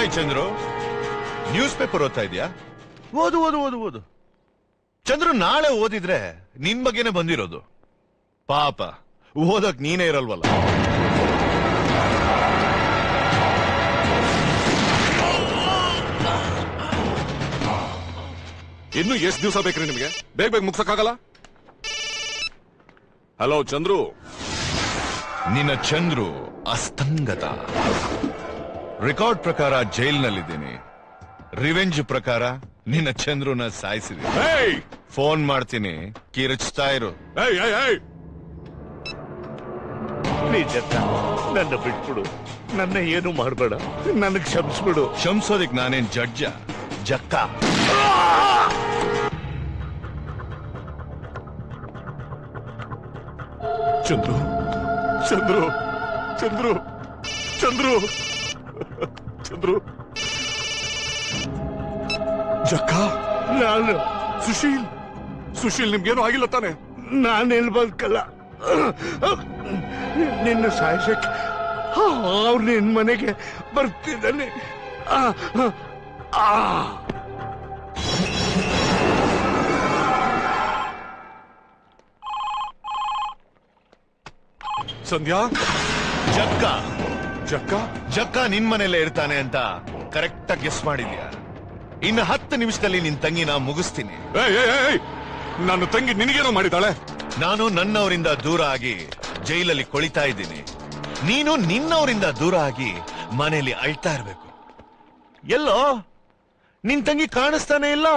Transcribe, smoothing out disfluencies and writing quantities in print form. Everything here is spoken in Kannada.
ಹಾಯ್ ಚಂದ್ರು, ನ್ಯೂಸ್ ಪೇಪರ್ ಓದ್ತಾ ಇದೆಯಾ? ಓದು ಓದು ಓದು ಓದು. ಚಂದ್ರು, ನಾಳೆ ಓದಿದ್ರೆ ನಿನ್ ಬಗ್ಗೆನೆ ಬಂದಿರೋದು. ಪಾಪ ಓದಕ್ ನೀನೇ ಇರಲ್ವಲ್ಲ. ಇನ್ನು ಎಷ್ಟು ದಿವಸ ಬೇಕ್ರಿ ನಿಮಗೆ? ಬೇಗ ಬೇಗ ಮುಗ್ಸಕ್ಕಾಗಲ್ಲ? ಹಲೋ ಚಂದ್ರು. ನಿನ್ನ ಚಂದ್ರು ಅಸ್ತಂಗತ. ರೆಕಾರ್ಡ್ ಪ್ರಕಾರ ಜೈಲ್ನಲ್ಲಿದ್ದೀನಿ. ರಿವೆಂಜ್ ಪ್ರಕಾರ ನಿನ್ನ ಚಂದ್ರುನ ಸಾಯಿಸಿದೆ. ಫೋನ್ ಮಾಡ್ತೀನಿ, ಕಿರುಚ್ತಾ ಇರು. ನನ್ನ ಬಿಟ್ಬಿಡು, ನನ್ನ ಏನು ಮಾಡಬೇಡ, ನನಗ್ ಕ್ಷಮಿಸ್ಬಿಡು. ಕ್ಷಮಿಸೋದಿಕ್ ನಾನೇನ್ ಜಡ್ಜ? ಜಕ್ಕ. ಚಂದ್ರು ಚಂದ್ರು ಚಂದ್ರು ಚಂದ್ರು ಚಂದ್ರು ಜಕ್ಕ. ನಾನು ಸುಶೀಲ್ ನಿಮ್ಗೇನು ಆಗಿಲ್ಲ ತಾನೆ? ನಾನೇನು ಬದುಕಲ್ಲ. ನಿನ್ನ ಸಾಯಿಸಕ್ಕೆ ಅವ್ರು ನಿನ್ ಮನೆಗೆ ಬರ್ತಿದ್ದಾನೆ. ಸಂಧ್ಯಾ. ಜಕ್ಕ ಜಕ್ಕ ಜಕ್ಕ ನಿನ್ ಮನೇಲೆ ಇರ್ತಾನೆ ಅಂತ ಕರೆಕ್ಟ್ ಆಗಿ ಗೆಸ್ ಮಾಡಿದ್ಯಾ? ಇನ್ನು 10 ನಿಮಿಷದಲ್ಲಿ ನಿನ್ ತಂಗಿನ ಮುಗಿಸ್ತೀನಿ. ನನ್ನ ತಂಗಿ ನಿನಗೇನೋ ಮಾಡಿದಾಳೆ? ನಾನು ನನ್ನವರಿಂದ ದೂರ ಆಗಿ ಜೈಲಲ್ಲಿ ಕೊಳಿತಾ ಇದ್ದೀನಿ. ನೀನು ನಿನ್ನವರಿಂದ ದೂರ ಆಗಿ ಮನೆಯಲ್ಲಿ ಅಳ್ತಾ ಇರ್ಬೇಕು. ಎಲ್ಲೋ ನಿನ್ ತಂಗಿ ಕಾಣಿಸ್ತಾನೆ ಇಲ್ಲ.